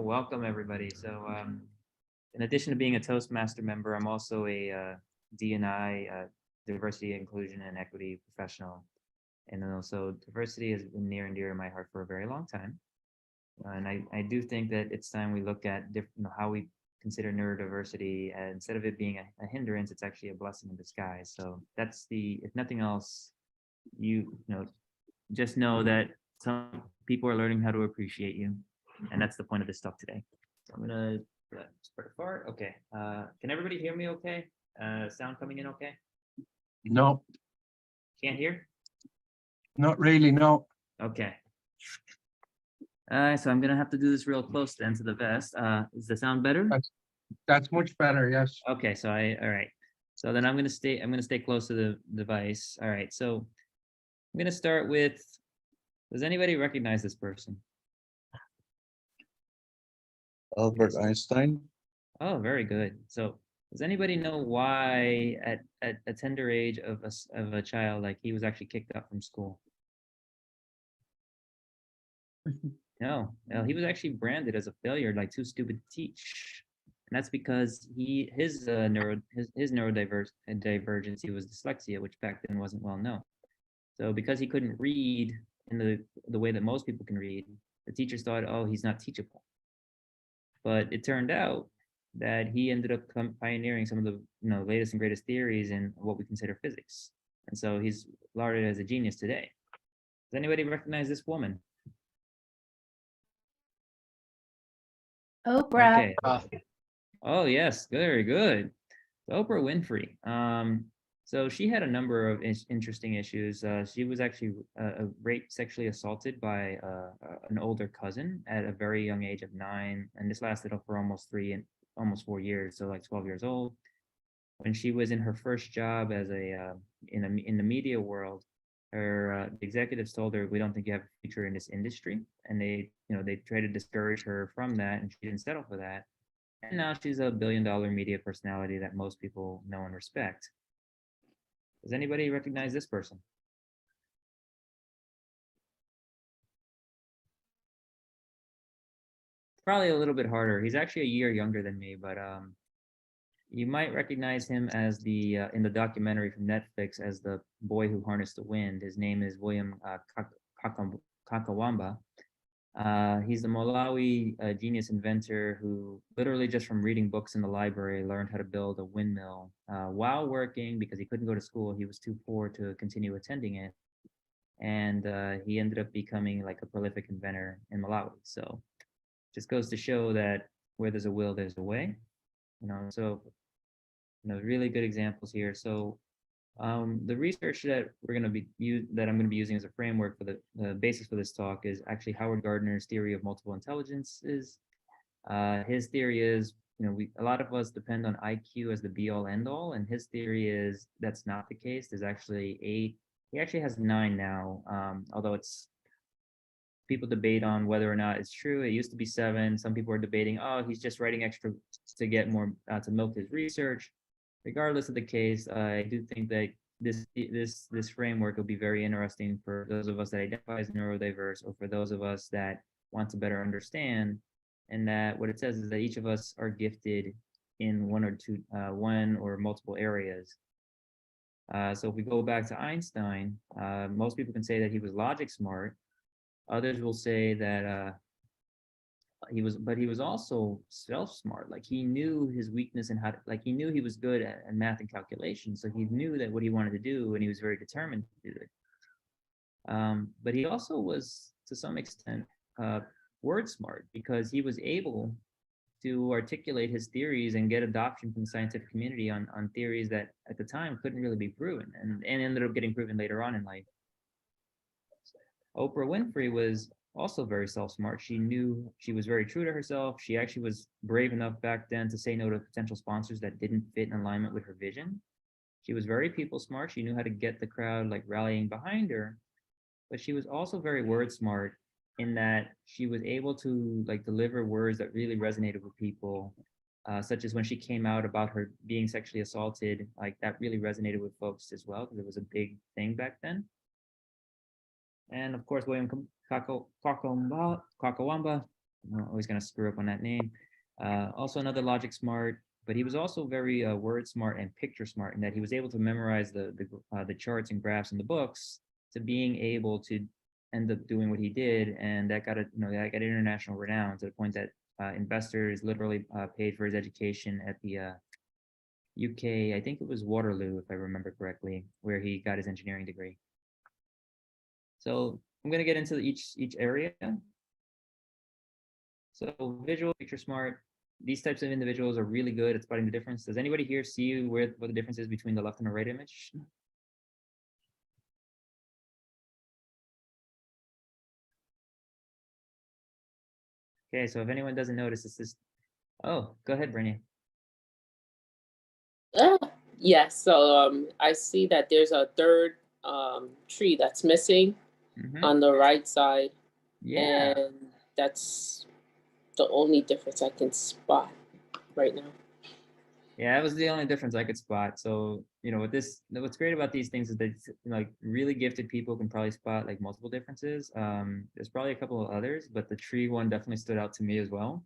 Welcome everybody. In addition to being a Toastmaster member, I'm also a D&I, diversity, inclusion, and equity professional. And then also diversity has been near and dear to my heart for a very long time. And I do think that it's time we look at how we consider neurodiversity. Instead of it being a hindrance, it's actually a blessing in disguise. So that's if nothing else, just know that some people are learning how to appreciate you. And that's the point of this talk today. So I'm gonna spread apart. Okay. Can everybody hear me okay? Sound coming in okay? No, Can't hear? not really, no. Okay. So I'm gonna have to do this real close then to the vest. Is the sound better? That's much better, yes. Okay, all right. So then I'm gonna stay close to the device. All right, so I'm gonna start with, does anybody recognize this person? Albert Einstein. Oh, very good. So does anybody know why at a tender age of a child, like he was actually kicked out from school? No, he was actually branded as a failure, like too stupid to teach. And that's because his neurodivergency was dyslexia, which back then wasn't well known. So because he couldn't read in the way that most people can read, the teachers thought, oh, he's not teachable. But it turned out that he ended up pioneering some of the latest and greatest theories in what we consider physics. And so he's lauded as a genius today. Does anybody recognize this woman? Oprah. Okay. Oh yes, very good. Oprah Winfrey. So she had a number of interesting issues. She was actually raped, sexually assaulted by an older cousin at a very young age of 9, and this lasted for almost 4 years, so like 12 years old. When she was in her first job as in the media world, her executives told her, "We don't think you have a future in this industry," and they tried to discourage her from that, and she didn't settle for that. And now she's a billion-dollar media personality that most people know and respect. Does anybody recognize this person? Probably a little bit harder. He's actually a year younger than me, but you might recognize him as in the documentary from Netflix as the boy who harnessed the wind. His name is William Kakawamba. He's the Malawi genius inventor who literally just from reading books in the library learned how to build a windmill while working because he couldn't go to school. He was too poor to continue attending it. And he ended up becoming like a prolific inventor in Malawi. So just goes to show that where there's a will, there's a way. Really good examples here. So the research that I'm going to be using as a framework for the basis for this talk is actually Howard Gardner's theory of multiple intelligences. His theory is, a lot of us depend on IQ as the be-all end-all, and his theory is that's not the case. There's actually 8. He actually has 9 now, although people debate on whether or not it's true. It used to be 7. Some people are debating, oh, he's just writing extra to get more to milk his research. Regardless of the case, I do think that this framework will be very interesting for those of us that identify as neurodiverse, or for those of us that want to better understand. And that what it says is that each of us are gifted in one or multiple areas. So if we go back to Einstein, most people can say that he was logic smart. Others will say that he was also self-smart. Like he knew his weakness and he knew he was good at math and calculation. So he knew that what he wanted to do, and he was very determined to do it. But he also was, to some extent, word smart, because he was able to articulate his theories and get adoption from the scientific community on theories that at the time couldn't really be proven, and ended up getting proven later on in life. Oprah Winfrey was also very self-smart. She knew she was very true to herself. She actually was brave enough back then to say no to potential sponsors that didn't fit in alignment with her vision. She was very people smart. She knew how to get the crowd rallying behind her, but she was also very word smart in that she was able to deliver words that really resonated with people, such as when she came out about her being sexually assaulted. That really resonated with folks as well, because it was a big thing back then. And of course, William Kakawamba, I'm always going to screw up on that name. Also another logic smart, but he was also very word smart and picture smart in that he was able to memorize the charts and graphs in the books to being able to end up doing what he did, and that got that got international renown to the point that investors literally paid for his education at the UK. I think it was Waterloo, if I remember correctly, where he got his engineering degree. So I'm going to get into each area. So visual, picture smart. These types of individuals are really good at spotting the difference. Does anybody here see what the difference is between the left and the right image? Okay, so if anyone doesn't notice, it's this. Oh, go ahead, Brittany. Yes, so I see that there's a third tree that's missing on the right side. Yeah. And that's the only difference I can spot right now. Yeah, that was the only difference I could spot. So, what's great about these things is that like really gifted people can probably spot like multiple differences. There's probably a couple of others, but the tree one definitely stood out to me as well.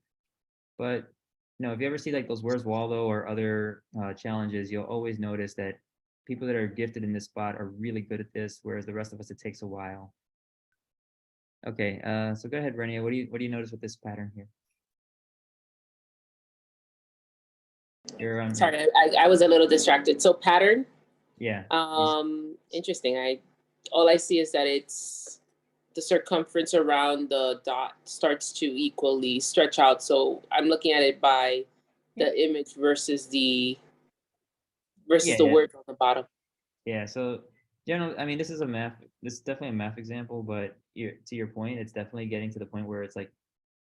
But if you ever see like those Where's Waldo or other challenges, you'll always notice that people that are gifted in this spot are really good at this, whereas the rest of us, it takes a while. Okay, so go ahead, Renia. What do you notice with this pattern here? You're Sorry, I was a little distracted. So pattern. Yeah. Interesting. All I see is that it's the circumference around the dot starts to equally stretch out. So I'm looking at it by the image versus the word on the bottom. Yeah. So generally, I mean, this is definitely a math example, but to your point, it's definitely getting to the point where it's like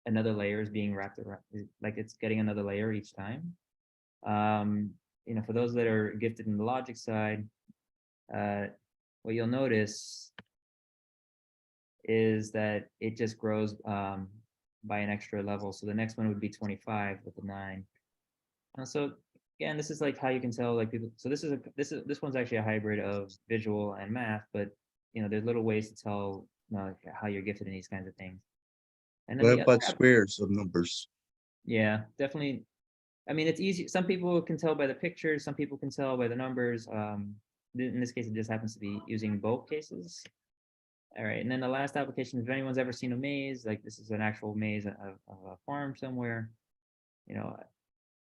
another layer is being wrapped around, like it's getting another layer each time. For those that are gifted in the logic side, what you'll notice is that it just grows by an extra level. So the next one would be 25 with a 9. So again, this is like how you can tell like people. So this one's actually a hybrid of visual and math, but there's little ways to tell how you're gifted in these kinds of things. And then What about squares of numbers? Yeah, definitely. I mean, it's easy. Some people can tell by the pictures. Some people can tell by the numbers. In this case, it just happens to be using both cases. All right, and then the last application, if anyone's ever seen a maze, like this is an actual maze of a farm somewhere,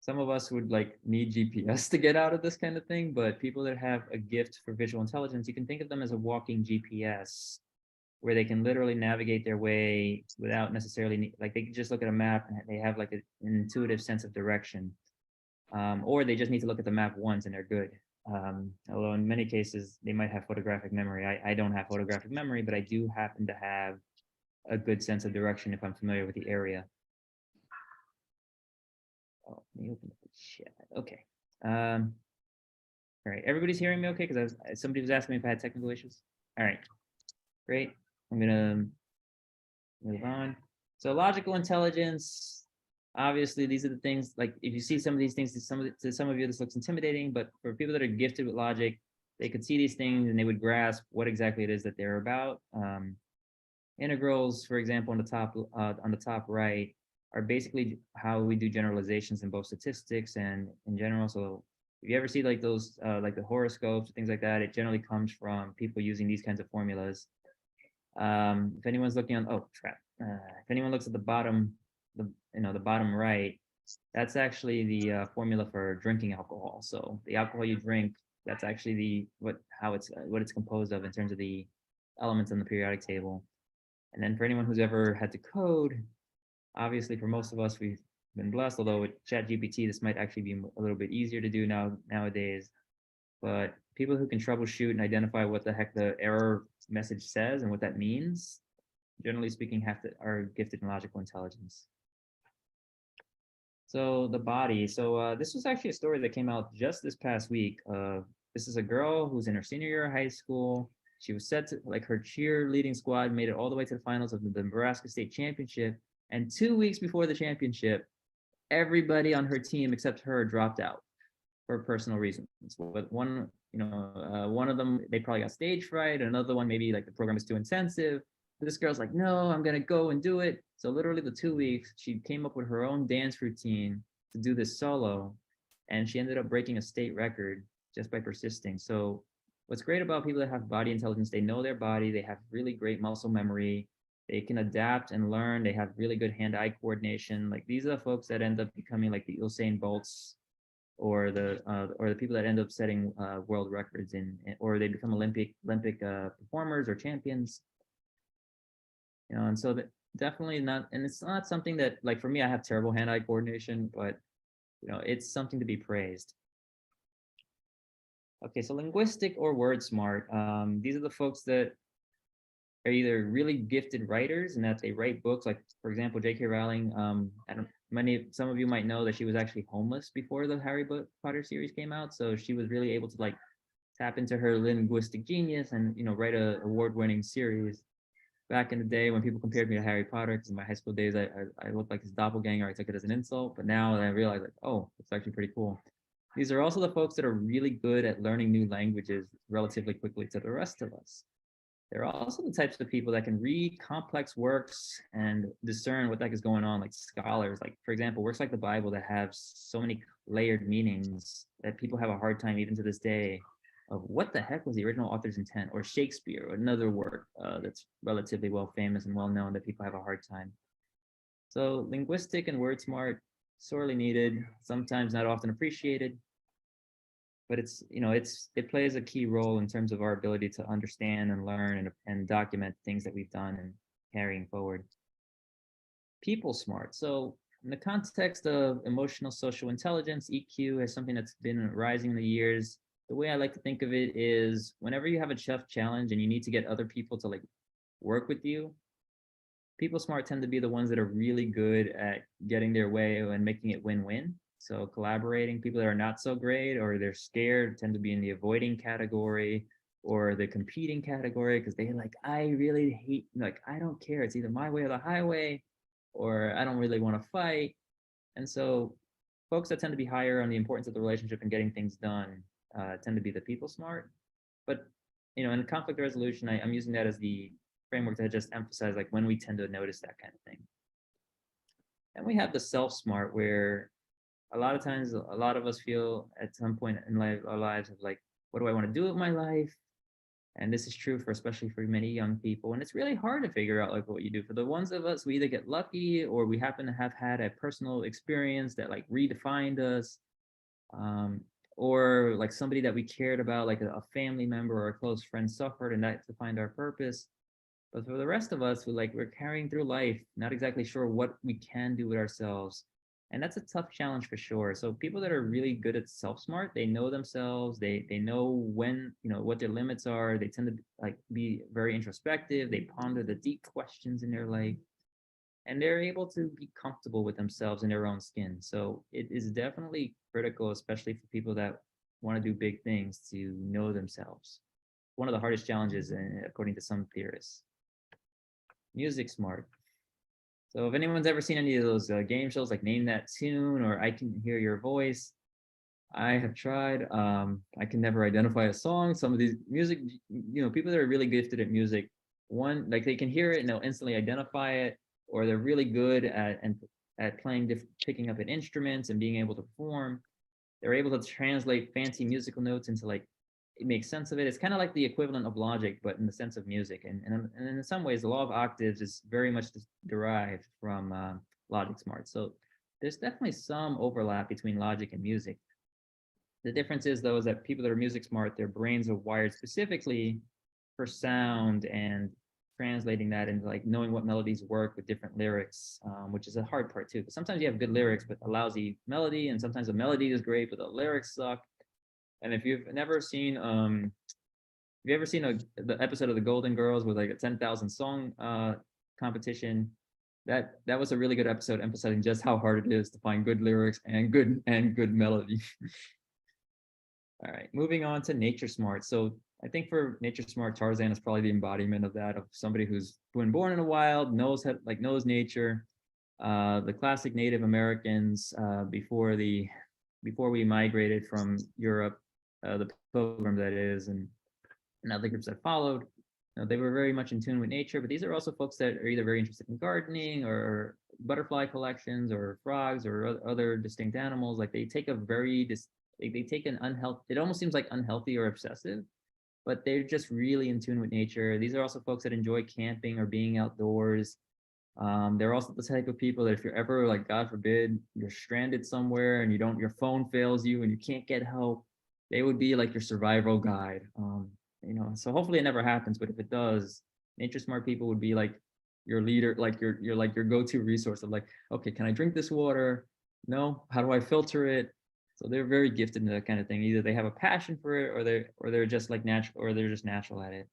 some of us would like need GPS to get out of this kind of thing, but people that have a gift for visual intelligence, you can think of them as a walking GPS, where they can literally navigate their way without necessarily like they can just look at a map and they have like an intuitive sense of direction, or they just need to look at the map once and they're good. Although in many cases they might have photographic memory. I don't have photographic memory, but I do happen to have a good sense of direction if I'm familiar with the area. Oh, let me open up the chat. Okay. All right. Everybody's hearing me okay? Because somebody was asking me if I had technical issues. All right. Great. I'm gonna move on. So logical intelligence. Obviously, these are the things, like if you see some of these things, to some of you, this looks intimidating, but for people that are gifted with logic, they could see these things and they would grasp what exactly it is that they're about. Integrals, for example, on the top right, are basically how we do generalizations in both statistics and in general. So if you ever see like those, like the horoscopes, things like that, it generally comes from people using these kinds of formulas. If anyone's looking on, if anyone looks at the bottom, the bottom right, that's actually the formula for drinking alcohol. So the alcohol you drink, that's actually what it's composed of in terms of the elements on the periodic table. And then for anyone who's ever had to code, obviously for most of us, we've been blessed, although with ChatGPT, this might actually be a little bit easier to do nowadays. But people who can troubleshoot and identify what the heck the error message says and what that means, generally speaking, are gifted in logical intelligence. So the body. So this was actually a story that came out just this past week. This is a girl who's in her senior year of high school. She was set to, like, her cheerleading squad made it all the way to the finals of the Nebraska State Championship. And 2 weeks before the championship, everybody on her team except her dropped out for personal reasons. But one of them, they probably got stage fright. Another one, maybe like the program is too intensive. This girl's like, no, I'm gonna go and do it. So literally the 2 weeks, she came up with her own dance routine to do this solo, and she ended up breaking a state record just by persisting. So what's great about people that have body intelligence, they know their body, they have really great muscle memory, they can adapt and learn, they have really good hand-eye coordination. Like these are the folks that end up becoming like the Usain Bolts, or the people that end up setting world records or they become Olympic performers or champions. And so that definitely not, and it's not something that, like, for me, I have terrible hand-eye coordination, but it's something to be praised. Okay, so linguistic or word smart. These are the folks that are either really gifted writers and that they write books. Like, for example, J.K. Rowling. Some of you might know that she was actually homeless before the Harry Potter series came out, so she was really able to like tap into her linguistic genius and write a award-winning series. Back in the day when people compared me to Harry Potter, because in my high school days I looked like his doppelganger, I took it as an insult. But now I realize, like, oh, it's actually pretty cool. These are also the folks that are really good at learning new languages relatively quickly to the rest of us. They're also the types of people that can read complex works and discern what the heck is going on, like scholars. Like, for example, works like the Bible that have so many layered meanings that people have a hard time, even to this day, of what the heck was the original author's intent. Or Shakespeare, another work that's relatively well famous and well known that people have a hard time. So linguistic and word smart, sorely needed, sometimes not often appreciated, but it plays a key role in terms of our ability to understand and learn and document things that we've done and carrying forward. People smart. So in the context of emotional social intelligence, EQ is something that's been rising in the years. The way I like to think of it is whenever you have a tough challenge and you need to get other people to like work with you, people smart tend to be the ones that are really good at getting their way and making it win-win. So collaborating. People that are not so great or they're scared tend to be in the avoiding category or the competing category, because they like, I really hate, like, I don't care. It's either my way or the highway, or I don't really want to fight. And so folks that tend to be higher on the importance of the relationship and getting things done tend to be the people smart. But in conflict resolution, I'm using that as the framework to just emphasize like when we tend to notice that kind of thing. And we have the self smart, where a lot of times a lot of us feel at some point in our lives of like, what do I want to do with my life? And this is true especially for many young people. And it's really hard to figure out like what you do. For the ones of us, we either get lucky or we happen to have had a personal experience that like redefined us. Or like somebody that we cared about, like a family member or a close friend suffered, and that defined our purpose. But for the rest of us, we're carrying through life, not exactly sure what we can do with ourselves. And that's a tough challenge for sure. So people that are really good at self-smart, they know themselves, they know when, what their limits are. They tend to like be very introspective. They ponder the deep questions in their life, and they're able to be comfortable with themselves in their own skin. So it is definitely critical, especially for people that want to do big things, to know themselves. One of the hardest challenges, according to some theorists. Music smart. So if anyone's ever seen any of those game shows like Name That Tune or I Can Hear Your Voice, I have tried. I can never identify a song. Some of these music, people that are really gifted at music, one, like they can hear it and they'll instantly identify it, or they're really good at picking up an instruments and being able to perform. They're able to translate fancy musical notes into like, it makes sense of it. It's kind of like the equivalent of logic, but in the sense of music. And in some ways, the law of octaves is very much derived from logic smart. So there's definitely some overlap between logic and music. The difference is, though, is that people that are music smart, their brains are wired specifically for sound and translating that into like knowing what melodies work with different lyrics, which is a hard part too. Because sometimes you have good lyrics but a lousy melody, and sometimes the melody is great but the lyrics suck. And if you've never seen, have you ever seen the episode of the Golden Girls with like a 10,000 song competition? That was a really good episode, emphasizing just how hard it is to find good lyrics and good melody. All right, moving on to nature smart. So I think for nature smart, Tarzan is probably the embodiment of that, of somebody who's been born in the wild, knows nature. The classic Native Americans before we migrated from Europe, the Pilgrims that is, and other groups that followed. they were very much in tune with nature, but these are also folks that are either very interested in gardening or butterfly collections or frogs or other distinct animals. Like they take a very they take an unhealthy, it almost seems like unhealthy or obsessive, but they're just really in tune with nature. These are also folks that enjoy camping or being outdoors. They're also the type of people that if you're ever like, God forbid, you're stranded somewhere and your phone fails you and you can't get help, they would be like your survival guide. So hopefully it never happens, but if it does, nature smart people would be like your leader, like your go-to resource of like, okay, can I drink this water? No, how do I filter it? So they're very gifted in that kind of thing. Either they have a passion for it or they're just like natural or they're just natural at it.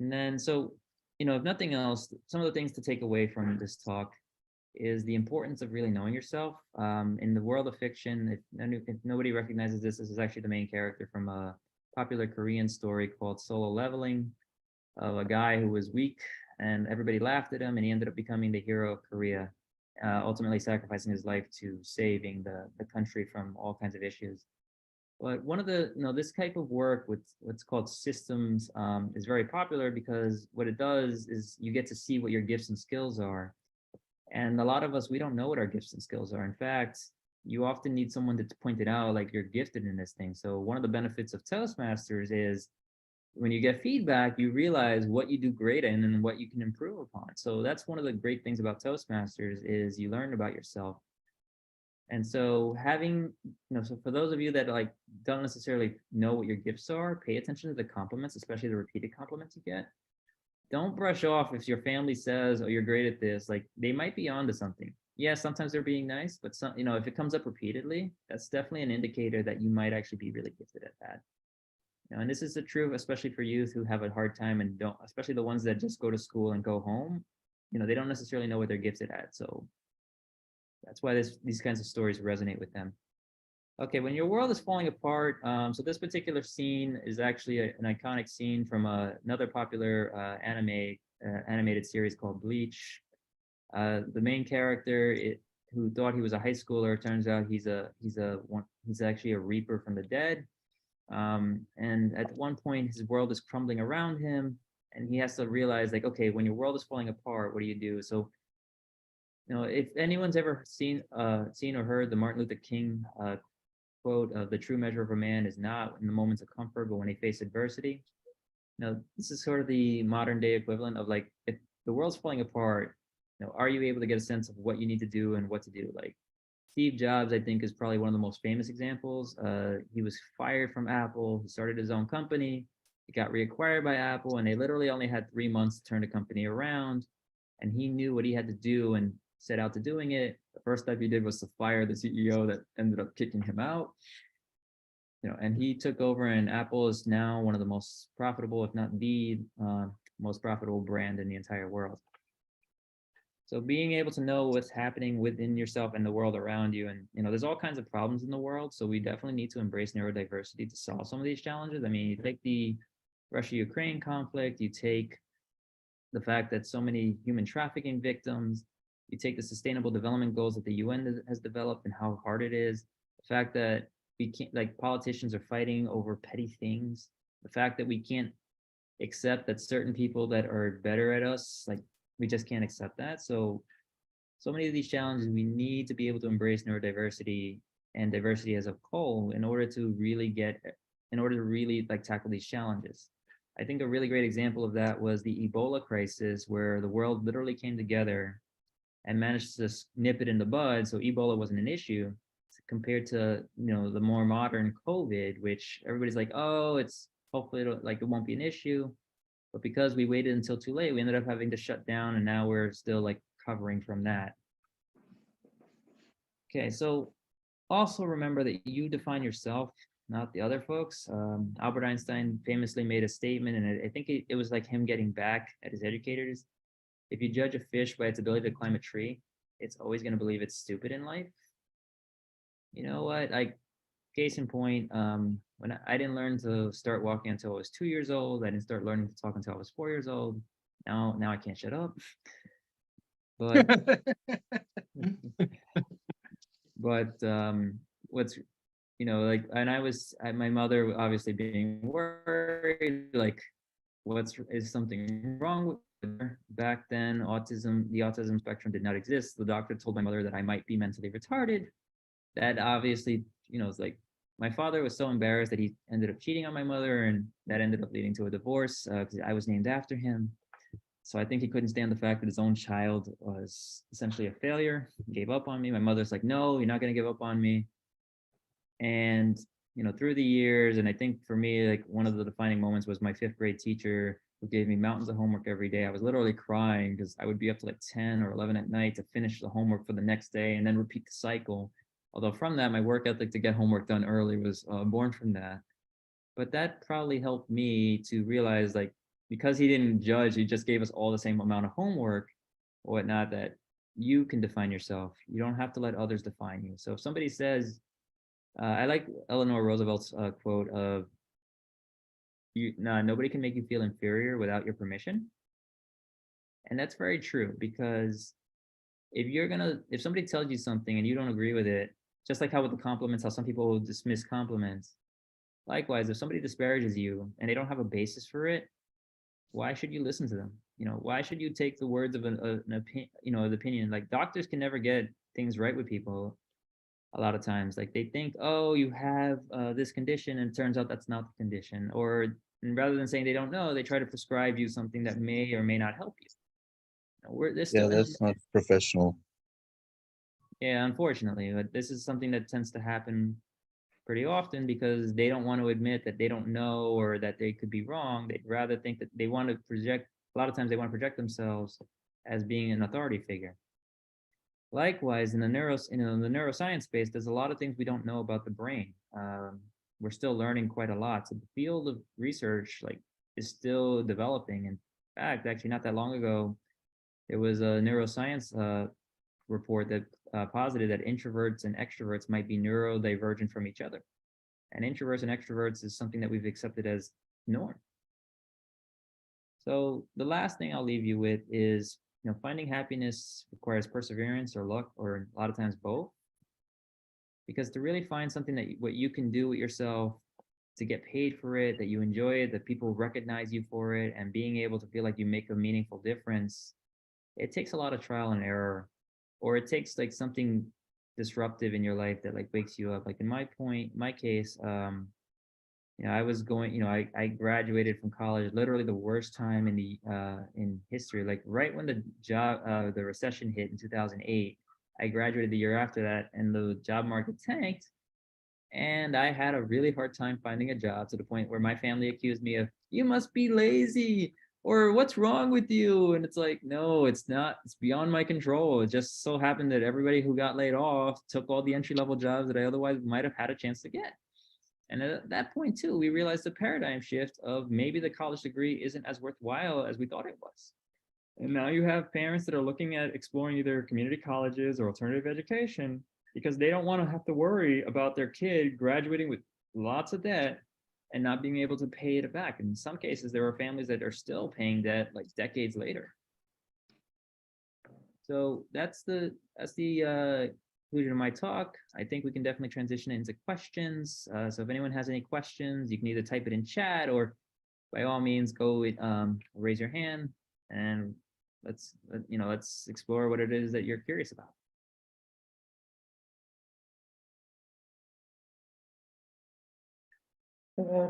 And then so, if nothing else, some of the things to take away from this talk is the importance of really knowing yourself. In the world of fiction, if nobody recognizes this, this is actually the main character from a popular Korean story called Solo Leveling, of a guy who was weak and everybody laughed at him, and he ended up becoming the hero of Korea, ultimately sacrificing his life to saving the country from all kinds of issues. But one of the, this type of work with what's called systems is very popular because what it does is you get to see what your gifts and skills are. And a lot of us, we don't know what our gifts and skills are. In fact, you often need someone to point it out, like you're gifted in this thing. So one of the benefits of Toastmasters is when you get feedback, you realize what you do great in and what you can improve upon. So that's one of the great things about Toastmasters is you learn about yourself. And so so for those of you that like don't necessarily know what your gifts are, pay attention to the compliments, especially the repeated compliments you get. Don't brush off if your family says, "Oh, you're great at this." Like they might be onto something. Yeah, sometimes they're being nice, but if it comes up repeatedly, that's definitely an indicator that you might actually be really gifted at that. And this is the truth, especially for youth who have a hard time and don't, especially the ones that just go to school and go home. They don't necessarily know what they're gifted at. So that's why these kinds of stories resonate with them. Okay, when your world is falling apart, so this particular scene is actually an iconic scene from another popular animated series called Bleach. The main character, who thought he was a high schooler, turns out he's actually a reaper from the dead. And at one point, his world is crumbling around him, and he has to realize, like, okay, when your world is falling apart, what do you do? So if anyone's ever seen or heard the Martin Luther King quote of the true measure of a man is not in the moments of comfort, but when they face adversity. Now, this is sort of the modern day equivalent of like, if the world's falling apart, are you able to get a sense of what you need to do and what to do? Like Steve Jobs, I think, is probably one of the most famous examples. He was fired from Apple. He started his own company. He got reacquired by Apple, and they literally only had 3 months to turn the company around. And he knew what he had to do and set out to doing it. The first step he did was to fire the CEO that ended up kicking him out. And he took over, and Apple is now one of the most profitable, if not the most profitable brand in the entire world. So being able to know what's happening within yourself and the world around you, and there's all kinds of problems in the world, so we definitely need to embrace neurodiversity to solve some of these challenges. I mean, you take the Russia-Ukraine conflict, you take the fact that so many human trafficking victims, you take the sustainable development goals that the UN has developed and how hard it is, the fact that we can't, like, politicians are fighting over petty things, the fact that we can't accept that certain people that are better at us, like, we just can't accept that. So many of these challenges, we need to be able to embrace neurodiversity and diversity as a whole in order to really like tackle these challenges. I think a really great example of that was the Ebola crisis, where the world literally came together and managed to nip it in the bud. So Ebola wasn't an issue compared to, the more modern COVID, which everybody's like, oh, it's hopefully it won't be an issue. But because we waited until too late, we ended up having to shut down, and now we're still like recovering from that. Okay, so also remember that you define yourself, not the other folks. Albert Einstein famously made a statement, and I think it was like him getting back at his educators. If you judge a fish by its ability to climb a tree, it's always going to believe it's stupid in life. You know what? Case in point, when I didn't learn to start walking until I was 2 years old. I didn't start learning to talk until I was 4 years old. Now I can't shut up. But what's and my mother obviously being worried, like, is something wrong with her? Back then, the autism spectrum did not exist. The doctor told my mother that I might be mentally retarded. That obviously, it's like my father was so embarrassed that he ended up cheating on my mother, and that ended up leading to a divorce because I was named after him. So I think he couldn't stand the fact that his own child was essentially a failure. He gave up on me. My mother's like, no, you're not going to give up on me. And, through the years, and I think for me, like one of the defining moments was my 5th grade teacher who gave me mountains of homework every day. I was literally crying because I would be up to like 10 or 11 at night to finish the homework for the next day and then repeat the cycle. Although from that, my work ethic to get homework done early was born from that. But that probably helped me to realize, like, because he didn't judge, he just gave us all the same amount of homework or whatnot, that you can define yourself. You don't have to let others define you. So if somebody says, I like Eleanor Roosevelt's quote of, nobody can make you feel inferior without your permission. And that's very true, because if somebody tells you something and you don't agree with it, just like how with the compliments, how some people will dismiss compliments. Likewise, if somebody disparages you and they don't have a basis for it, why should you listen to them? Why should you take the words of an opinion? Like, doctors can never get things right with people. A lot of times, like, they think, oh, you have this condition, and it turns out that's not the condition. Or rather than saying they don't know, they try to prescribe you something that may or may not help you. Yeah, that's not professional. Yeah, unfortunately, but this is something that tends to happen pretty often because they don't want to admit that they don't know or that they could be wrong. They'd rather think that they want to project. A lot of times they want to project themselves as being an authority figure. Likewise, in the neuroscience space, there's a lot of things we don't know about the brain. We're still learning quite a lot. So the field of research, like, is still developing. In fact, actually, not that long ago, there was a neuroscience report that posited that introverts and extroverts might be neurodivergent from each other. And introverts and extroverts is something that we've accepted as norm. So the last thing I'll leave you with is, finding happiness requires perseverance or luck, or a lot of times both. Because to really find something what you can do with yourself, to get paid for it, that you enjoy it, that people recognize you for it, and being able to feel like you make a meaningful difference, it takes a lot of trial and error, or it takes like something disruptive in your life that like wakes you up. Like in my case, I was going, I graduated from college literally the worst time in history. Like right when the recession hit in 2008, I graduated the year after that, and the job market tanked. And I had a really hard time finding a job, to the point where my family accused me of, you must be lazy, or what's wrong with you? And it's like, no, it's not. It's beyond my control. It just so happened that everybody who got laid off took all the entry-level jobs that I otherwise might have had a chance to get. And at that point, too, we realized the paradigm shift of maybe the college degree isn't as worthwhile as we thought it was. And now you have parents that are looking at exploring either community colleges or alternative education because they don't want to have to worry about their kid graduating with lots of debt and not being able to pay it back. In some cases, there are families that are still paying debt like decades later. So that's the conclusion of my talk. I think we can definitely transition it into questions. So if anyone has any questions, you can either type it in chat, or by all means go raise your hand, and let's explore what it is that you're curious about.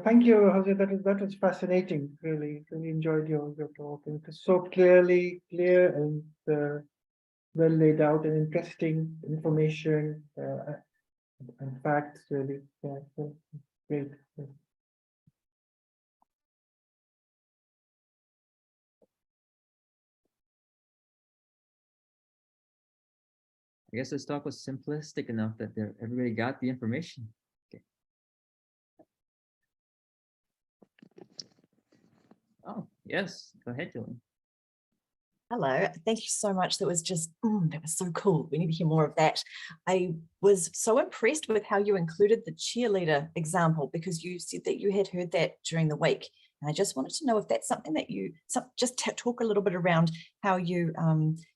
Thank you, Jose. That was fascinating. Really enjoyed your talk. It was so clear and well laid out, and interesting information and facts. Really, yeah, great. I guess this talk was simplistic enough that everybody got the information. Okay. Oh, yes. Go ahead, Julian. Hello, thank you so much. That was just, that was so cool. We need to hear more of that. I was so impressed with how you included the cheerleader example, because you said that you had heard that during the week. And I just wanted to know if that's something that you, just talk a little bit around how you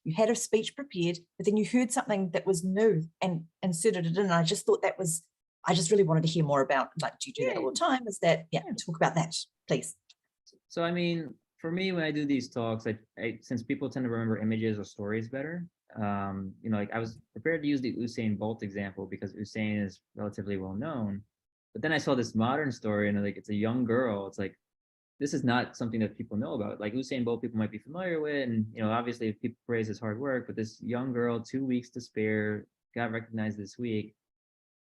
you had a speech prepared, but then you heard something that was new and inserted it in. And I just thought that was, I just really wanted to hear more about, like, do you do that all the time? Is that, yeah, talk about that, please. So I mean, for me, when I do these talks, since people tend to remember images or stories better, like I was prepared to use the Usain Bolt example because Usain is relatively well known. But then I saw this modern story and like it's a young girl. It's like this is not something that people know about. Like Usain Bolt, people might be familiar with, and obviously people praise his hard work. But this young girl, 2 weeks to spare, got recognized this week.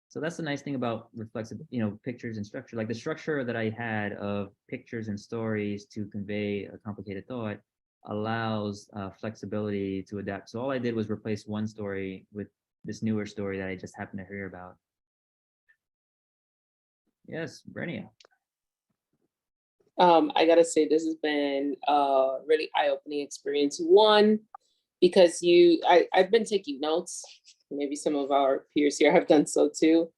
So that's the nice thing about reflexive, pictures and structure. Like the structure that I had of pictures and stories to convey a complicated thought allows flexibility to adapt. So all I did was replace one story with this newer story that I just happened to hear about. Yes, Brenia. I gotta say, this has been a really eye-opening experience. One, because I've been taking notes. Maybe some of our peers here have done so too.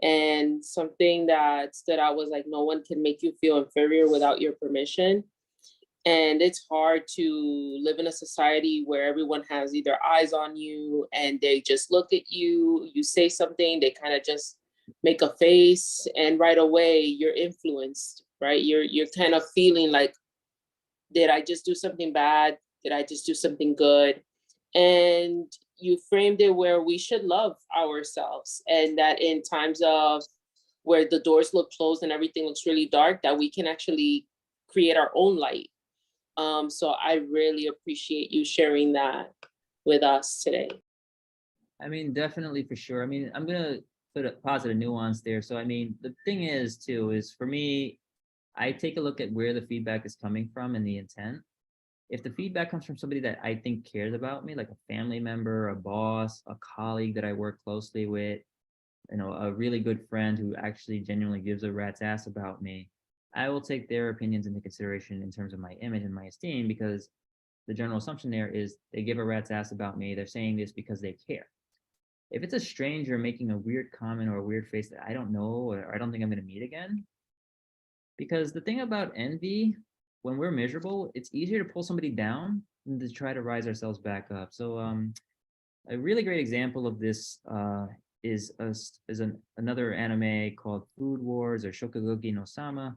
And something that stood out was like, no one can make you feel inferior without your permission. And it's hard to live in a society where everyone has either eyes on you and they just look at you, you say something, they kind of just make a face, and right away you're influenced, right? You're kind of feeling like, did I just do something bad? Did I just do something good? And you framed it where we should love ourselves, and that in times of where the doors look closed and everything looks really dark, that we can actually create our own light. So I really appreciate you sharing that with us today. I mean, definitely for sure. I mean, I'm gonna put a positive nuance there. So I mean, the thing is too, is for me, I take a look at where the feedback is coming from and the intent. If the feedback comes from somebody that I think cares about me, like a family member, a boss, a colleague that I work closely with, a really good friend who actually genuinely gives a rat's ass about me, I will take their opinions into consideration in terms of my image and my esteem, because the general assumption there is they give a rat's ass about me. They're saying this because they care. If it's a stranger making a weird comment or a weird face that I don't know or I don't think I'm going to meet again, because the thing about envy, when we're miserable, it's easier to pull somebody down than to try to rise ourselves back up. So a really great example of this is another anime called Food Wars or Shokugogi no Sama.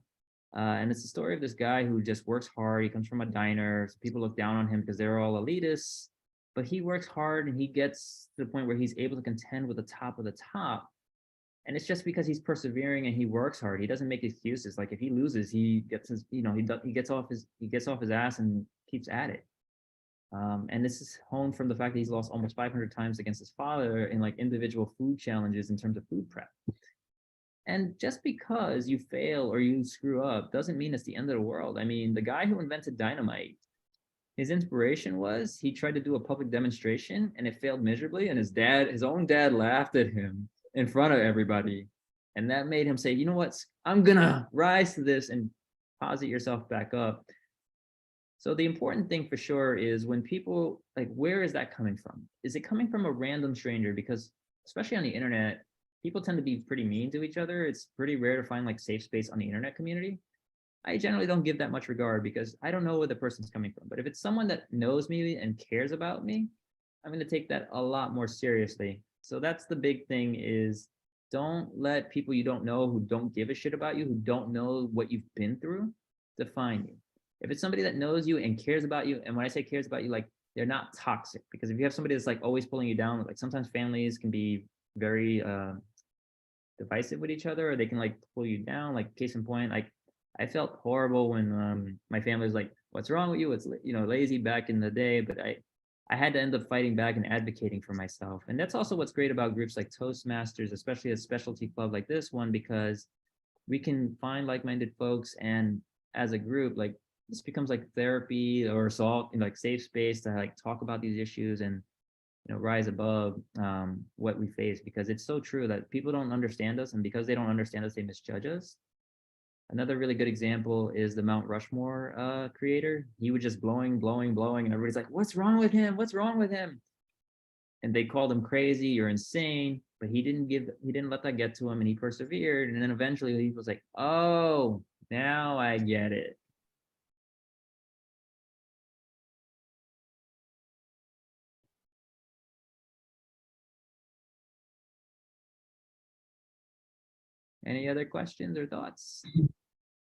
And it's the story of this guy who just works hard. He comes from a diner. So people look down on him because they're all elitists, but he works hard and he gets to the point where he's able to contend with the top of the top. And it's just because he's persevering and he works hard. He doesn't make excuses. Like if he loses, he gets his, he gets off his ass and keeps at it. And this is honed from the fact that he's lost almost 500 times against his father in like individual food challenges in terms of food prep. And just because you fail or you screw up doesn't mean it's the end of the world. I mean, the guy who invented dynamite, his inspiration was he tried to do a public demonstration and it failed miserably. And his own dad laughed at him in front of everybody. And that made him say, you know what, I'm gonna rise to this and posit yourself back up. So the important thing for sure is when people, like, where is that coming from? Is it coming from a random stranger? Because especially on the internet, people tend to be pretty mean to each other. It's pretty rare to find like safe space on the internet community. I generally don't give that much regard because I don't know where the person's coming from. But if it's someone that knows me and cares about me, I'm going to take that a lot more seriously. So that's the big thing, is don't let people you don't know, who don't give a shit about you, who don't know what you've been through, define you. If it's somebody that knows you and cares about you, and when I say cares about you, like they're not toxic, because if you have somebody that's like always pulling you down, like sometimes families can be very divisive with each other, or they can like pull you down. Like case in point, like I felt horrible when my family was like, "What's wrong with you? It's lazy," back in the day, but I had to end up fighting back and advocating for myself. And that's also what's great about groups like Toastmasters, especially a specialty club like this one, because we can find like-minded folks, and as a group, like this becomes like therapy or like safe space to like talk about these issues and rise above what we face, because it's so true that people don't understand us, and because they don't understand us, they misjudge us. Another really good example is the Mount Rushmore creator. He was just blowing, and everybody's like, "What's wrong with him? What's wrong with him?" And they called him crazy, "You're insane." But he didn't let that get to him, and he persevered. And then eventually he was like, "Oh, now I get it." Any other questions or thoughts?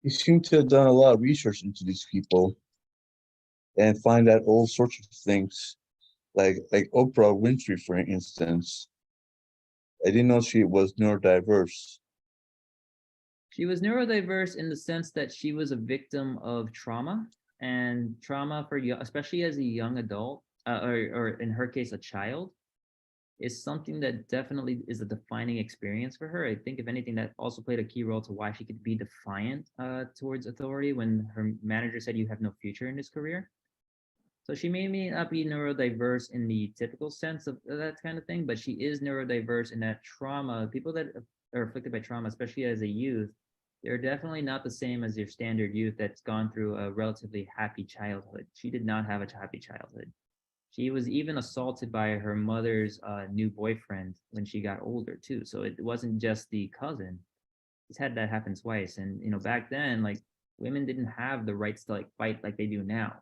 You seem to have done a lot of research into these people and find out all sorts of things, like Oprah Winfrey, for instance. I didn't know she was neurodiverse. She was neurodiverse in the sense that she was a victim of trauma, and trauma for young, especially as a young adult, or in her case, a child, is something that definitely is a defining experience for her. I think if anything, that also played a key role to why she could be defiant towards authority when her manager said, "You have no future in this career." So she may not be neurodiverse in the typical sense of that kind of thing, but she is neurodiverse in that trauma. People that are afflicted by trauma, especially as a youth, they're definitely not the same as your standard youth that's gone through a relatively happy childhood. She did not have a happy childhood. She was even assaulted by her mother's new boyfriend when she got older too. So it wasn't just the cousin. She's had that happen twice. And back then, like, women didn't have the rights to like fight like they do now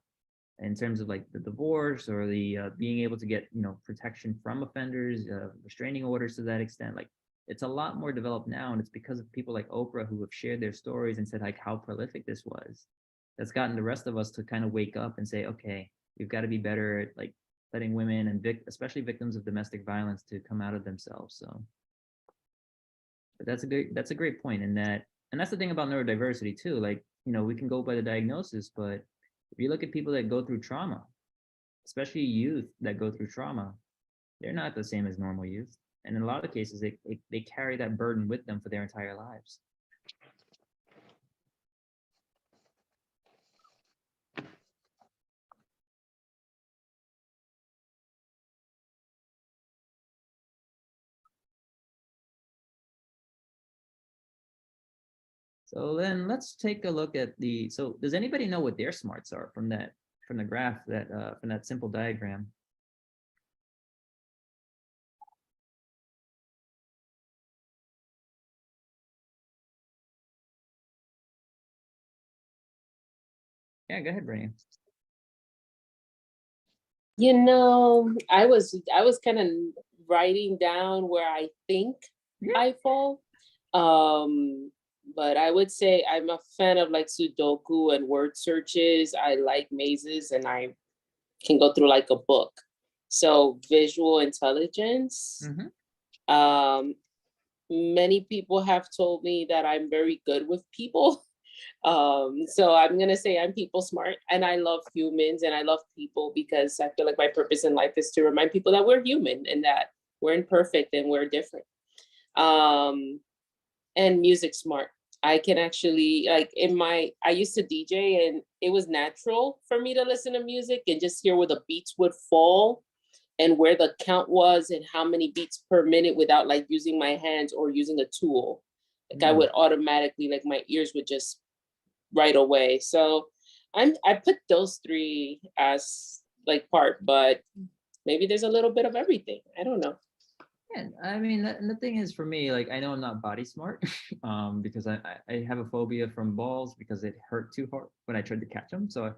in terms of like the divorce or the being able to get protection from offenders, restraining orders to that extent. Like, it's a lot more developed now, and it's because of people like Oprah who have shared their stories and said like how prolific this was. That's gotten the rest of us to kind of wake up and say, okay, we've got to be better at like letting women and especially victims of domestic violence to come out of themselves. So, but that's a great point in that, and that's the thing about neurodiversity too. Like, we can go by the diagnosis, but if you look at people that go through trauma, especially youth that go through trauma, they're not the same as normal youth. And in a lot of cases, they carry that burden with them for their entire lives. So then let's take a look at so does anybody know what their smarts are from the graph from that simple diagram? Yeah, go ahead, Brian. I was kind of writing down where I think I fall. But I would say I'm a fan of like Sudoku and word searches. I like mazes, and I can go through like a book. So visual intelligence. Many people have told me that I'm very good with people. So I'm gonna say I'm people smart, and I love humans and I love people because I feel like my purpose in life is to remind people that we're human and that we're imperfect and we're different. And music smart. I can actually, like, I used to DJ, and it was natural for me to listen to music and just hear where the beats would fall and where the count was and how many beats per minute without like using my hands or using a tool. Like I would automatically, like my ears would just right away. So I put those three as like part, but maybe there's a little bit of everything. I don't know. Yeah, I mean, and the thing is, for me, like, I know I'm not body smart, because I have a phobia from balls because it hurt too hard when I tried to catch them. So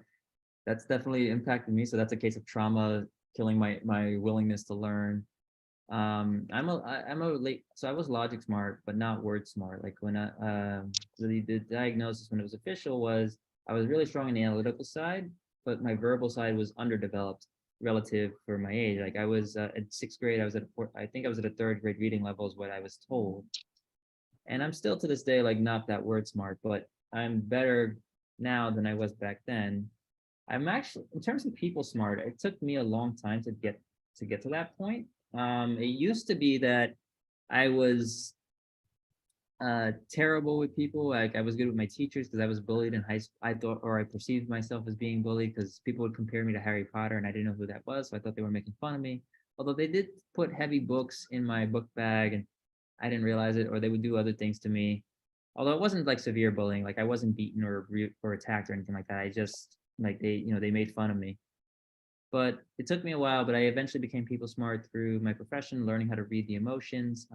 that's definitely impacted me. So that's a case of trauma killing my willingness to learn. So I was logic smart, but not word smart. Like when the diagnosis when it was official was I was really strong in the analytical side, but my verbal side was underdeveloped relative for my age. Like I was at 6th grade, I think I was at a 3rd grade reading level is what I was told. And I'm still to this day like not that word smart, but I'm better now than I was back then. I'm actually, in terms of people smart, it took me a long time to get to that point. It used to be that I was terrible with people. Like I was good with my teachers because I was bullied in high school. I thought, or I perceived myself as being bullied because people would compare me to Harry Potter, and I didn't know who that was, so I thought they were making fun of me. Although they did put heavy books in my book bag, and I didn't realize it, or they would do other things to me. Although it wasn't like severe bullying, like I wasn't beaten or attacked or anything like that. I just like they made fun of me. But it took me a while, but I eventually became people smart through my profession, learning how to read the emotions.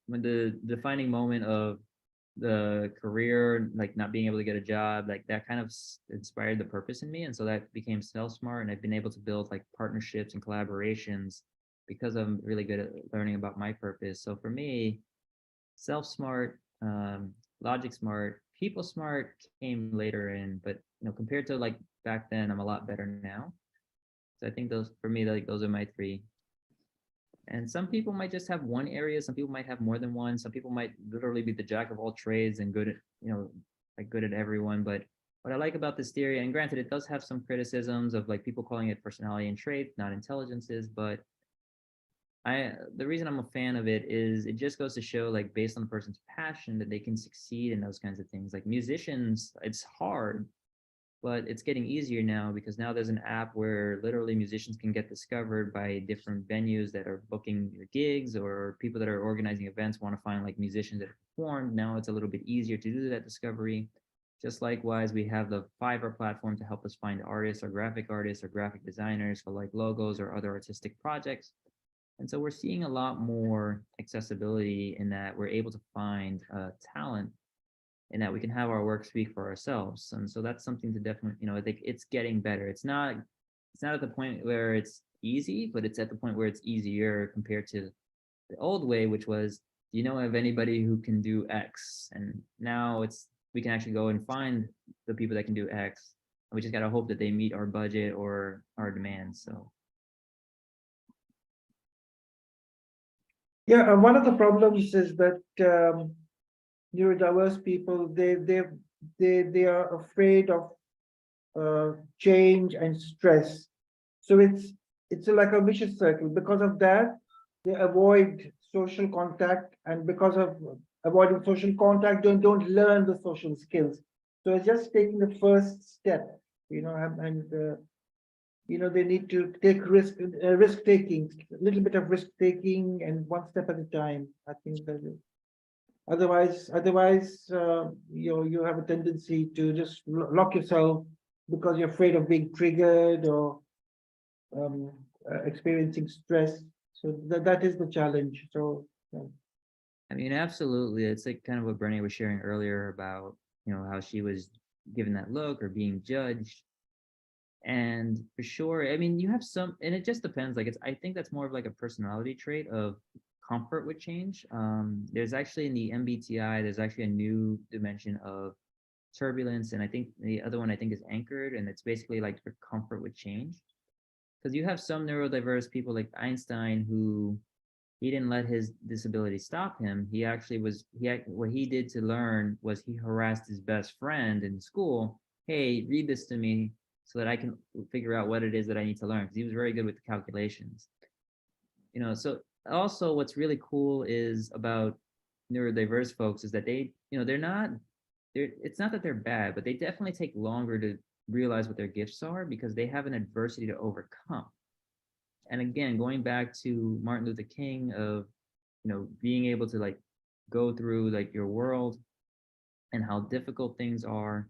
When the defining moment of the career, like not being able to get a job, like that kind of inspired the purpose in me. And so that became self-smart, and I've been able to build like partnerships and collaborations because I'm really good at learning about my purpose. So for me, self-smart, logic smart, people smart came later in, but compared to like back then, I'm a lot better now. So I think those, for me, like those are my three. And some people might just have one area. Some people might have more than one. Some people might literally be the jack of all trades and good at, like good at everyone. But what I like about this theory, and granted, it does have some criticisms of like people calling it personality and trait, not intelligences, but the reason I'm a fan of it is it just goes to show, like, based on the person's passion, that they can succeed in those kinds of things. Like musicians, it's hard, but it's getting easier now because now there's an app where literally musicians can get discovered by different venues that are booking your gigs, or people that are organizing events want to find like musicians that have performed. Now it's a little bit easier to do that discovery. Just likewise, we have the Fiverr platform to help us find artists or graphic designers for like logos or other artistic projects. And so we're seeing a lot more accessibility in that we're able to find talent, and that we can have our work speak for ourselves. And so that's something to definitely, I think it's getting better. It's not at the point where it's easy, but it's at the point where it's easier compared to the old way, which was, do you know of anybody who can do X? And now we can actually go and find the people that can do X. And we just got to hope that they meet our budget or our demands. So. Yeah, one of the problems is that neurodiverse people, they are afraid of change and stress. So it's like a vicious circle. Because of that, they avoid social contact, and because of avoiding social contact, don't learn the social skills. So it's just taking the first step, they need to take risk taking, a little bit of risk taking, and one step at a time. I think that otherwise, you have a tendency to just lock yourself because you're afraid of being triggered or experiencing stress. So that is the challenge. So. I mean, absolutely. It's like kind of what Brenny was sharing earlier about, how she was given that look or being judged. And for sure, I mean, you have some, and it just depends. Like, I think that's more of like a personality trait of comfort with change. There's actually in the MBTI, there's actually a new dimension of turbulence. And I think the other one I think is anchored, and it's basically like your comfort with change. Because you have some neurodiverse people like Einstein who he didn't let his disability stop him. He actually what he did to learn was he harassed his best friend in school. Hey, read this to me so that I can figure out what it is that I need to learn. Because he was very good with the calculations. So also what's really cool is about neurodiverse folks is that it's not that they're bad, but they definitely take longer to realize what their gifts are because they have an adversity to overcome. And again, going back to Martin Luther King of, being able to like go through like your world and how difficult things are.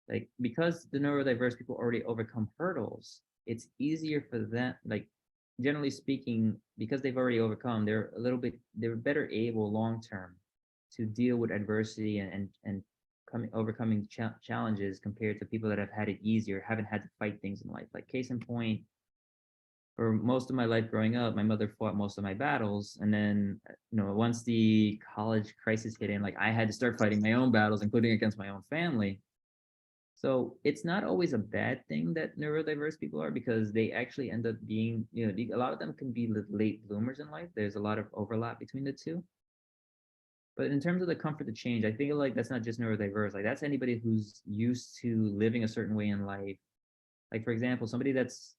Like, because the neurodiverse people already overcome hurdles, it's easier for them, like generally speaking, because they've already overcome, they're better able long-term to deal with adversity and overcoming challenges compared to people that have had it easier, haven't had to fight things in life. Like case in point, for most of my life growing up, my mother fought most of my battles. And then, once the college crisis hit in, like I had to start fighting my own battles, including against my own family. So it's not always a bad thing that neurodiverse people are, because they actually end up being, a lot of them can be late bloomers in life. There's a lot of overlap between the two. But in terms of the comfort to change, I feel like that's not just neurodiverse. Like that's anybody who's used to living a certain way in life. Like, for example, somebody that's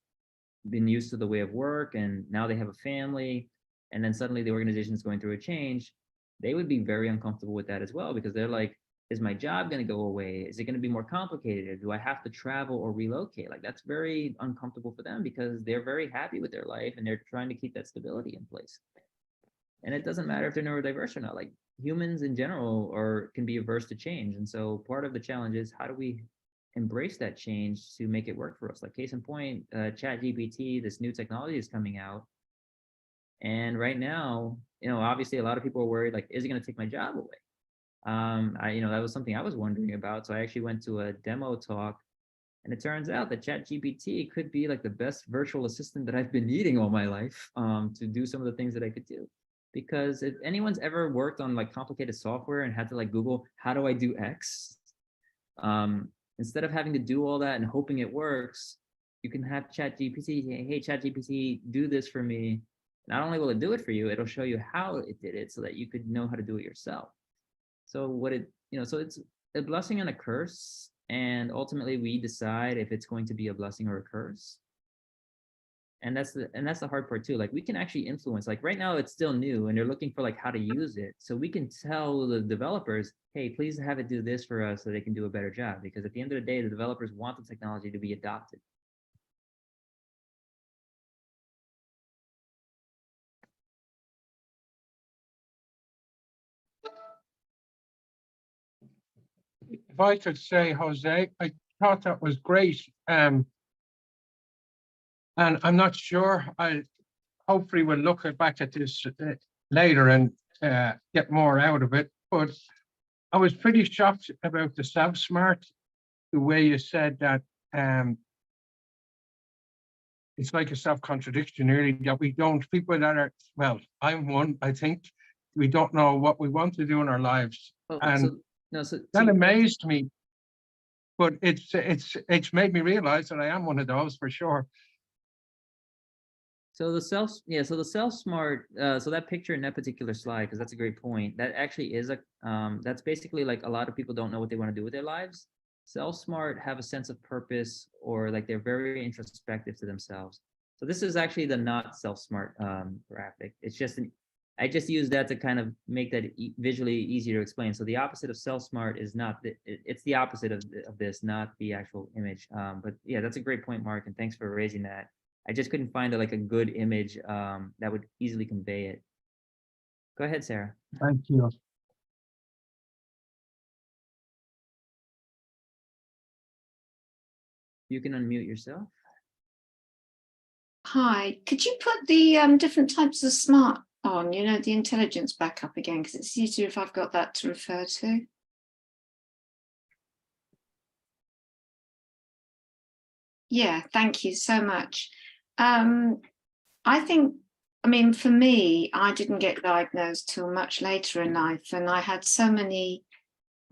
been used to the way of work and now they have a family, and then suddenly the organization is going through a change, they would be very uncomfortable with that as well, because they're like, is my job going to go away? Is it going to be more complicated? Do I have to travel or relocate? Like that's very uncomfortable for them because they're very happy with their life and they're trying to keep that stability in place. And it doesn't matter if they're neurodiverse or not. Like humans in general can be averse to change. And so part of the challenge is, how do we embrace that change to make it work for us? Like case in point, ChatGPT, this new technology is coming out. And right now, obviously a lot of people are worried, like, is it going to take my job away? That was something I was wondering about. So I actually went to a demo talk, and it turns out that ChatGPT could be like the best virtual assistant that I've been needing all my life to do some of the things that I could do. because if anyone's ever worked on like complicated software and had to like Google, how do I do X? Instead of having to do all that and hoping it works, you can have ChatGPT say, hey, ChatGPT, do this for me. Not only will it do it for you, it'll show you how it did it so that you could know how to do it yourself. So what it, so it's a blessing and a curse. And ultimately we decide if it's going to be a blessing or a curse. And that's the hard part too. Like we can actually influence, like right now it's still new and they're looking for like how to use it. So we can tell the developers, hey, please have it do this for us so they can do a better job. Because at the end of the day, the developers want the technology to be adopted. If I could say, Jose, I thought that was great. And I'm not sure, I hopefully will look back at this later and get more out of it. But I was pretty shocked about the self-smart, the way you said that it's like a self-contradiction really, that we don't, people that are, well, I'm one, I think, we don't know what we want to do in our lives. Oh, And so that amazed me. But it's made me realize that I am one of those for sure. So the self-smart, so that picture in that particular slide, because that's a great point, that actually is that's basically like a lot of people don't know what they want to do with their lives. Self-smart have a sense of purpose, or like they're very introspective to themselves. So this is actually the not self-smart graphic. It's just I just use that to kind of make that visually easier to explain. So the opposite of self-smart is not, it's the opposite of this, not the actual image. But yeah, that's a great point, Mark, and thanks for raising that. I just couldn't find like a good image that would easily convey it. Go ahead, Sarah. Thank you. You can unmute yourself. Hi, could you put the different types of smart on, the intelligence back up again, because it's easier if I've got that to refer to. Yeah, thank you so much. I think, for me, I didn't get diagnosed till much later in life, and I had so many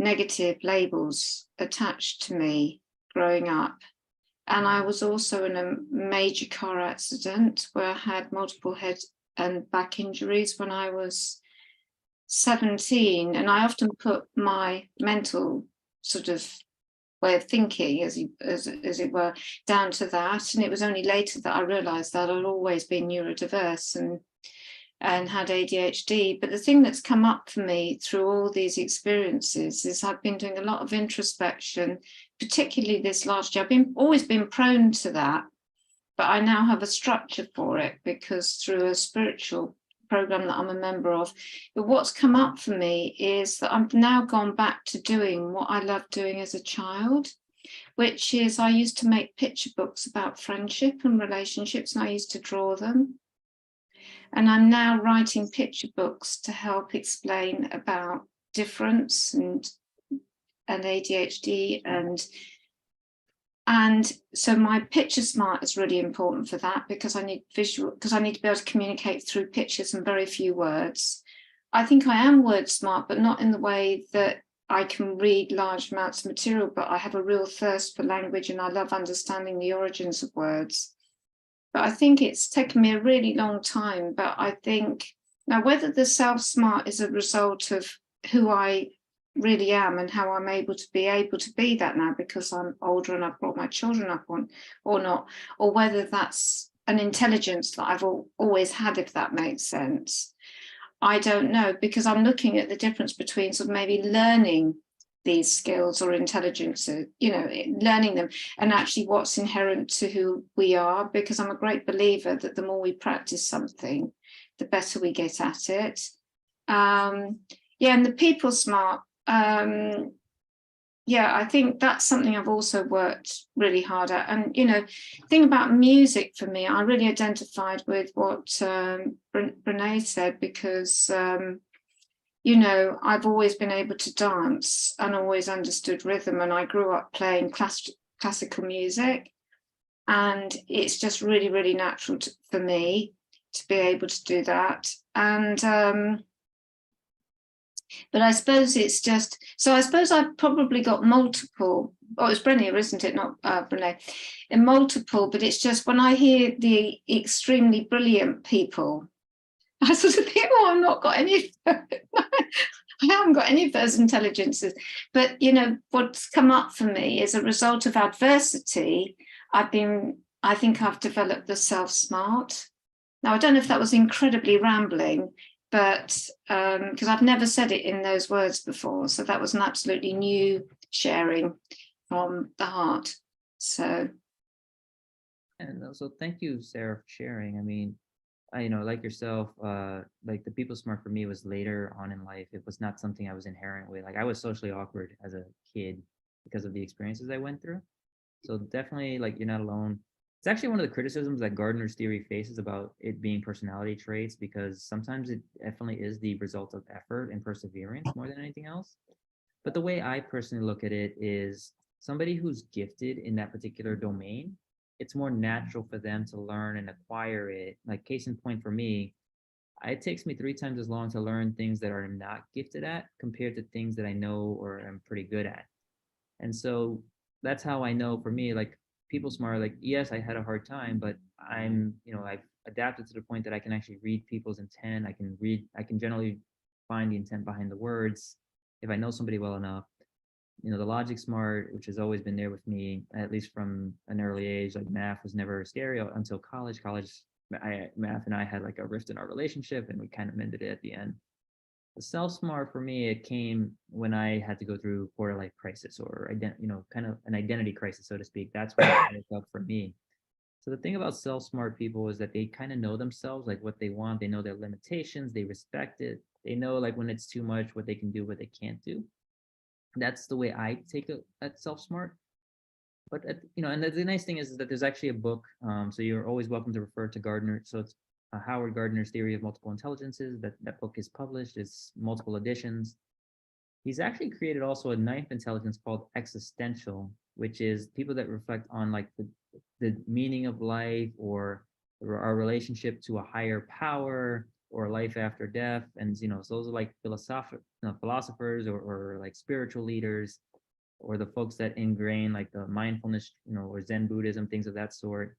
negative labels attached to me growing up. And I was also in a major car accident where I had multiple head and back injuries when I was 17. And I often put my mental sort of way of thinking, as it were, down to that. And it was only later that I realized that I'd always been neurodiverse and had ADHD. But the thing that's come up for me through all these experiences is I've been doing a lot of introspection, particularly this last year. I've always been prone to that, but I now have a structure for it because through a spiritual program that I'm a member of. But what's come up for me is that I've now gone back to doing what I loved doing as a child, which is I used to make picture books about friendship and relationships, and I used to draw them. And I'm now writing picture books to help explain about difference and ADHD and so my picture smart is really important for that, because I need visual, because I need to be able to communicate through pictures and very few words. I think I am word smart, but not in the way that I can read large amounts of material, but I have a real thirst for language and I love understanding the origins of words. But I think it's taken me a really long time. But I think now whether the self-smart is a result of who I really am and how I'm able to be that now because I'm older and I've brought my children up on or not, or whether that's an intelligence that I've always had, if that makes sense. I don't know, because I'm looking at the difference between sort of maybe learning these skills or intelligence, learning them, and actually what's inherent to who we are, because I'm a great believer that the more we practice something, the better we get at it. And the people smart, I think that's something I've also worked really hard at. And, the thing about music for me, I really identified with what Brene said, because, I've always been able to dance and always understood rhythm. And I grew up playing classical music. And it's just really, really natural for me to be able to do that. And but I suppose it's just, so I suppose I've probably got multiple, oh, it's Brenia, isn't it? Not Brene, and multiple, but it's just when I hear the extremely brilliant people, I sort of think, oh, I've not got any, I haven't got any of those intelligences. But, you know, what's come up for me is a result of adversity. I think I've developed the self-smart. Now, I don't know if that was incredibly rambling, but because I've never said it in those words before. So that was an absolutely new sharing from the heart. So. And also, thank you, Sarah, for sharing. I mean, you know, like yourself, like the people smart for me was later on in life. It was not something I was inherent with. Like I was socially awkward as a kid because of the experiences I went through. So definitely, like, you're not alone. It's actually one of the criticisms that Gardner's theory faces about it being personality traits, because sometimes it definitely is the result of effort and perseverance more than anything else. But the way I personally look at it is somebody who's gifted in that particular domain, it's more natural for them to learn and acquire it. Like case in point for me, it takes me 3 times as long to learn things that I'm not gifted at compared to things that I know or am pretty good at. And so that's how I know for me, like people smart, like, yes, I had a hard time, but I'm, you know, I've adapted to the point that I can actually read people's intent. I can generally find the intent behind the words if I know somebody well enough. You know, the logic smart, which has always been there with me, at least from an early age. Like math was never scary until college. Math and I had like a rift in our relationship, and we kind of mended it at the end. The self-smart for me, it came when I had to go through quarter life crisis, or kind of an identity crisis, so to speak. That's when it felt for me. So the thing about self-smart people is that they kind of know themselves, like what they want. They know their limitations. They respect it. They know like when it's too much, what they can do, what they can't do. That's the way I take it at self-smart. But you know, and the nice thing is that there's actually a book. So you're always welcome to refer to Gardner. So it's Howard Gardner's Theory of Multiple Intelligences. That book is published. It's multiple editions. He's actually created also a 9th intelligence called existential, which is people that reflect on like the meaning of life, or our relationship to a higher power, or life after death. And you know, so those are like philosophers or like spiritual leaders, or the folks that ingrain like the mindfulness, you know, or Zen Buddhism, things of that sort.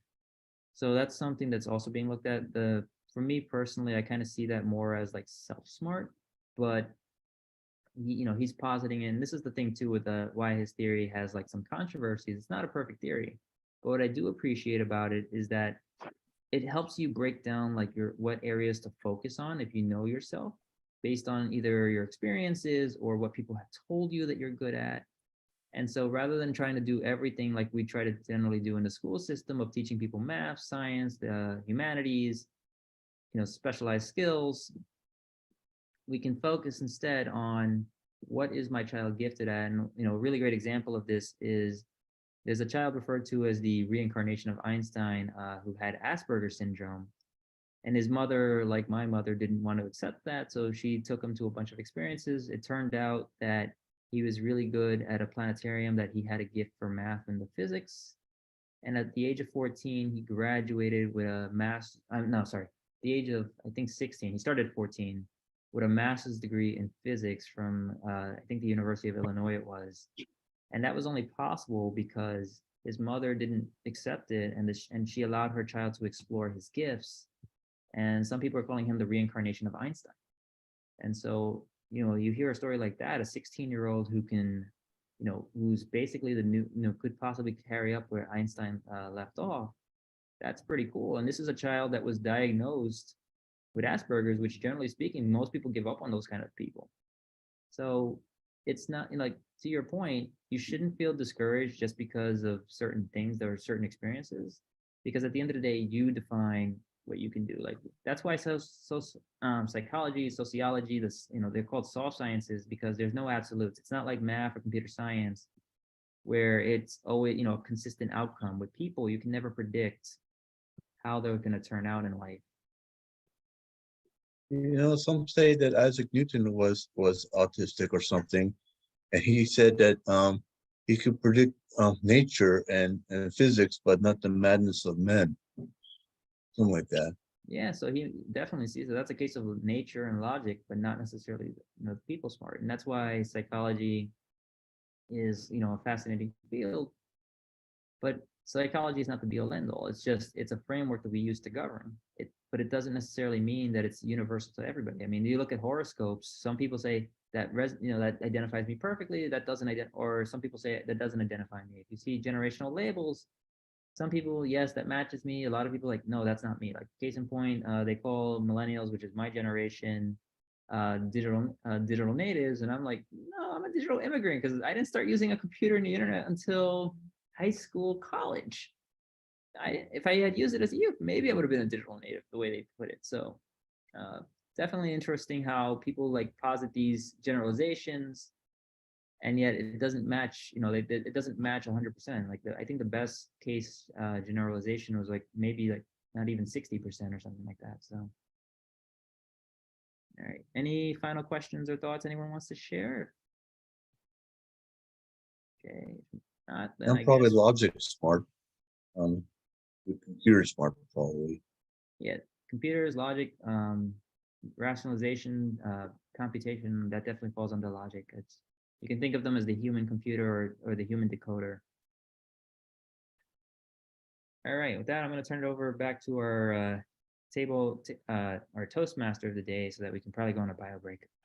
So that's something that's also being looked at. For me personally, I kind of see that more as like self-smart, but you know, he's positing, and this is the thing too with why his theory has like some controversies. It's not a perfect theory, but what I do appreciate about it is that it helps you break down like what areas to focus on if you know yourself, based on either your experiences or what people have told you that you're good at. And so rather than trying to do everything like we try to generally do in the school system of teaching people math, science, the humanities, you know, specialized skills, we can focus instead on what is my child gifted at. And, you know, a really great example of this is there's a child referred to as the reincarnation of Einstein who had Asperger's syndrome. And his mother, like my mother, didn't want to accept that. So she took him to a bunch of experiences. It turned out that he was really good at a planetarium, that he had a gift for math and the physics. And at the age of 14, he graduated with a the age of, I think, 16. He started at 14 with a master's degree in physics from, I think, the University of Illinois it was. And that was only possible because his mother didn't accept it, and she allowed her child to explore his gifts. And some people are calling him the reincarnation of Einstein. And so, you know, you hear a story like that, a 16-year-old who can, you know, who's basically the new, you know, could possibly carry up where Einstein left off. That's pretty cool. And this is a child that was diagnosed with Asperger's, which generally speaking, most people give up on those kind of people. So it's not, you know, like, to your point, you shouldn't feel discouraged just because of certain things or certain experiences, because at the end of the day, you define what you can do. Like that's why psychology, sociology, this, you know, they're called soft sciences, because there's no absolutes. It's not like math or computer science where it's always, you know, a consistent outcome. With people, you can never predict how they're going to turn out in life. You know, some say that Isaac Newton was autistic or something, and he said that he could predict nature and physics, but not the madness of men. Something like that. Yeah, so he definitely sees that that's a case of nature and logic, but not necessarily the people smart. And that's why psychology is, a fascinating field. But psychology is not the be all end all. It's a framework that we use to govern it, but it doesn't necessarily mean that it's universal to everybody. I mean, you look at horoscopes, some people say that that identifies me perfectly, that doesn't or some people say that doesn't identify me. If you see generational labels, some people, yes, that matches me. A lot of people like, no, that's not me. Like case in point, they call millennials, which is my generation, digital natives, and I'm like, no, I'm a digital immigrant because I didn't start using a computer and the internet until high school, college. If I had used it as a youth, maybe I would have been a digital native, the way they put it. So uh, definitely interesting how people like posit these generalizations, and yet it doesn't match. It doesn't match 100%. Like I think the best case generalization was like maybe like not even 60% or something like that. So. All right. Any final questions or thoughts anyone wants to share? Okay. If not, then I'm I probably guess, logic smart. The computer smart probably. yeah, computers, logic, rationalization, computation, that definitely falls under logic. You can think of them as the human computer or the human decoder. All right. With that, I'm going to turn it over back to our our Toastmaster of the day so that we can probably go on a bio break.